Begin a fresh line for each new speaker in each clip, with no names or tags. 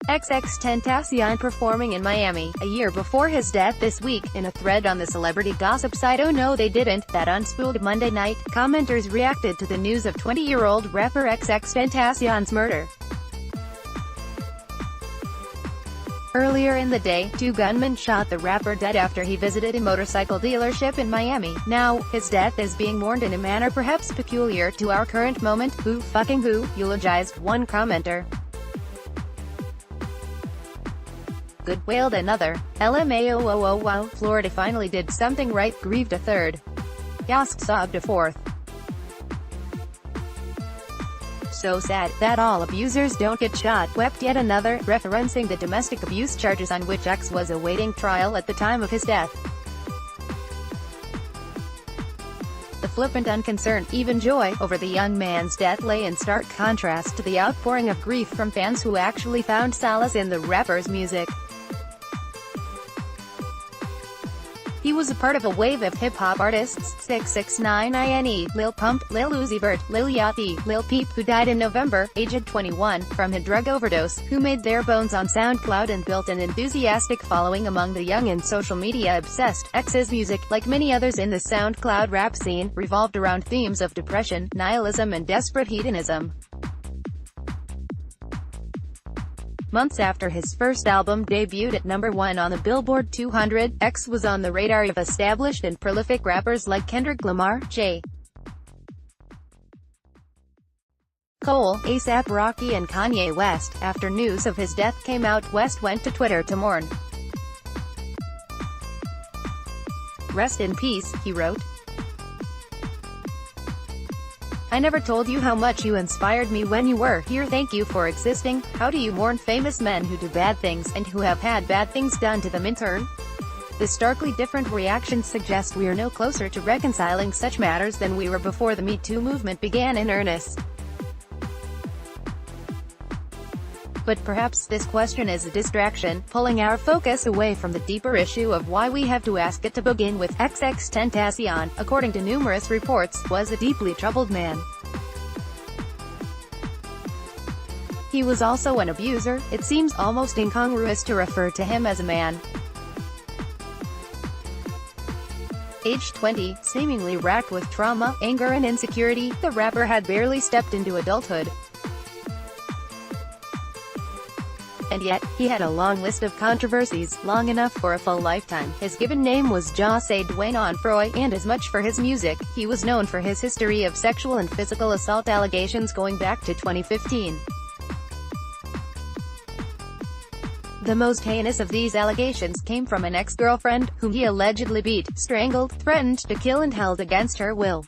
XXXTentacion performing in Miami, a year before his death this week. In a thread on the celebrity gossip site Oh No They Didn't, that unspooled Monday night, commenters reacted to the news of 20-year-old rapper XXXTentacion's murder. Earlier in the day, two gunmen shot the rapper dead after he visited a motorcycle dealership in Miami. Now, his death is being mourned in a manner perhaps peculiar to our current moment. Who fucking who, eulogized one commenter. Good, wailed another. LMAO, wow, Florida finally did something right, grieved a third. Yask, sobbed a fourth. So sad that all abusers don't get shot, wept yet another, referencing the domestic abuse charges on which X was awaiting trial at the time of his death. The flippant unconcerned, even joy, over the young man's death lay in stark contrast to the outpouring of grief from fans who actually found solace in the rapper's music. He was a part of a wave of hip-hop artists, 6ix9ine, Lil Pump, Lil Uzi Vert, Lil Yachty, Lil Peep, who died in November, aged 21, from a drug overdose, who made their bones on SoundCloud and built an enthusiastic following among the young and social media-obsessed. X's music, like many others in the SoundCloud rap scene, revolved around themes of depression, nihilism and desperate hedonism. Months after his first album debuted at #1 on the Billboard 200, X was on the radar of established and prolific rappers like Kendrick Lamar, J. Cole, A$AP Rocky and Kanye West. After news of his death came out, West went to Twitter to mourn. "Rest in peace," he wrote. "I never told you how much you inspired me when you were here. Thank you for existing. How do you mourn famous men who do bad things, and who have had bad things done to them in turn?" The starkly different reactions suggest we are no closer to reconciling such matters than we were before the Me Too movement began in earnest. But perhaps this question is a distraction, pulling our focus away from the deeper issue of why we have to ask it to begin with. XXXTentacion, according to numerous reports, was a deeply troubled man. He was also an abuser. It seems almost incongruous to refer to him as a man. Aged 20, seemingly racked with trauma, anger and insecurity, the rapper had barely stepped into adulthood. And yet, he had a long list of controversies, long enough for a full lifetime. His given name was Jose Dwayne Onfroy, and as much for his music, he was known for his history of sexual and physical assault allegations going back to 2015. The most heinous of these allegations came from an ex-girlfriend, whom he allegedly beat, strangled, threatened to kill and held against her will.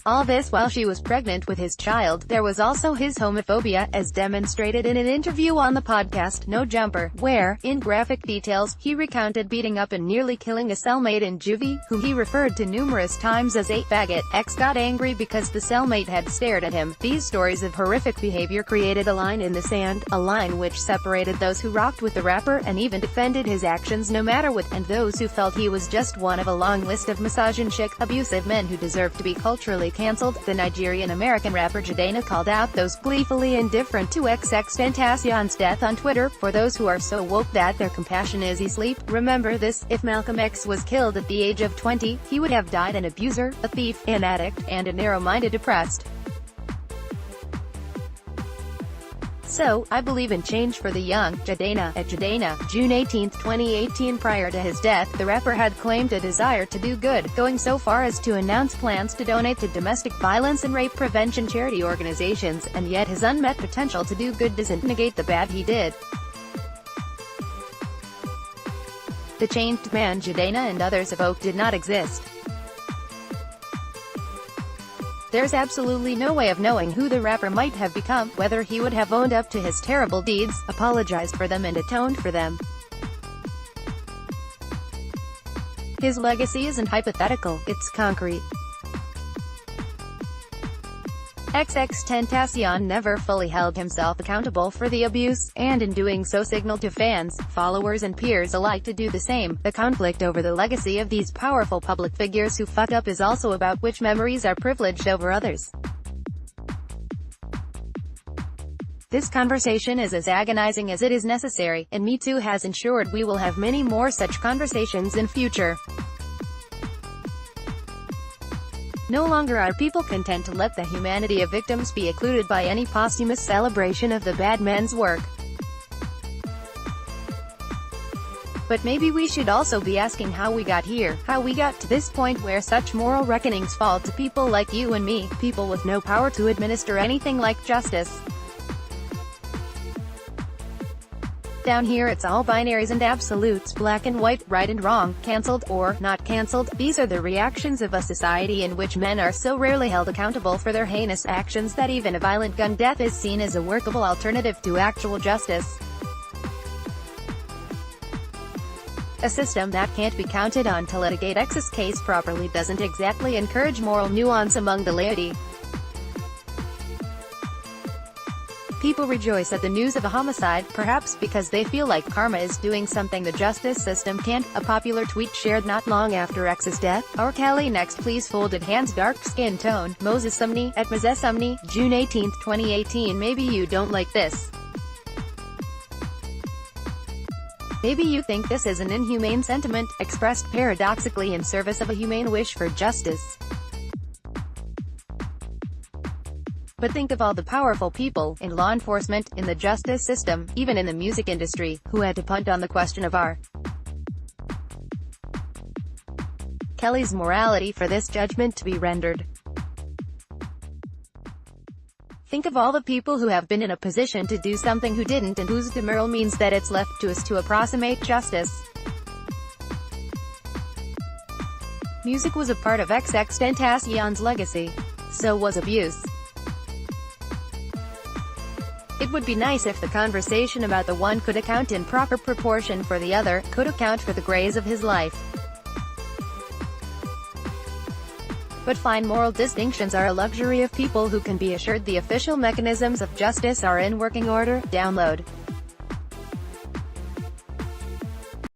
All this while she was pregnant with his child. There was also his homophobia, as demonstrated in an interview on the podcast No Jumper, where, in graphic details, he recounted beating up and nearly killing a cellmate in juvie, whom he referred to numerous times as a faggot. X got angry because the cellmate had stared at him. These stories of horrific behavior created a line in the sand, a line which separated those who rocked with the rapper and even defended his actions no matter what, and those who felt he was just one of a long list of misogynistic, abusive men who deserved to be culturally cancelled. The Nigerian-American rapper Jadena called out those gleefully indifferent to XXXTentacion's death on Twitter. "For those who are so woke that their compassion is asleep, remember this: if Malcolm X was killed at the age of 20, he would have died an abuser, a thief, an addict, and a narrow-minded depressed. So, I believe in change for the young." Jadena, at Jadena, June 18, 2018. Prior to his death, the rapper had claimed a desire to do good, going so far as to announce plans to donate to domestic violence and rape prevention charity organizations, and yet his unmet potential to do good doesn't negate the bad he did. The changed man Jadena and others evoke did not exist. There's absolutely no way of knowing who the rapper might have become, whether he would have owned up to his terrible deeds, apologized for them and atoned for them. His legacy isn't hypothetical, it's concrete. XXXTentacion never fully held himself accountable for the abuse, and in doing so signaled to fans, followers and peers alike to do the same. The conflict over the legacy of these powerful public figures who fucked up is also about which memories are privileged over others. This conversation is as agonizing as it is necessary, and Me Too has ensured we will have many more such conversations in future. No longer are people content to let the humanity of victims be occluded by any posthumous celebration of the bad men's work. But maybe we should also be asking how we got here, how we got to this point where such moral reckonings fall to people like you and me, people with no power to administer anything like justice. Down here it's all binaries and absolutes, black and white, right and wrong, cancelled, or not cancelled. These are the reactions of a society in which men are so rarely held accountable for their heinous actions that even a violent gun death is seen as a workable alternative to actual justice. A system that can't be counted on to litigate X's case properly doesn't exactly encourage moral nuance among the laity. People rejoice at the news of a homicide, perhaps because they feel like karma is doing something the justice system can't. A popular tweet shared not long after X's death: "Our Kelly next please, folded hands, dark skin tone, Moses Sumney, at Moses Sumney, June 18, 2018. Maybe you don't like this. Maybe you think this is an inhumane sentiment, expressed paradoxically in service of a humane wish for justice. But think of all the powerful people, in law enforcement, in the justice system, even in the music industry, who had to punt on the question of R. Kelly's morality for this judgment to be rendered. Think of all the people who have been in a position to do something who didn't, and whose demurral means that it's left to us to approximate justice. Music was a part of XXXTentacion's legacy. So was abuse. It would be nice if the conversation about the one could account in proper proportion for the other, could account for the grays of his life. But fine moral distinctions are a luxury of people who can be assured the official mechanisms of justice are in working order. Download.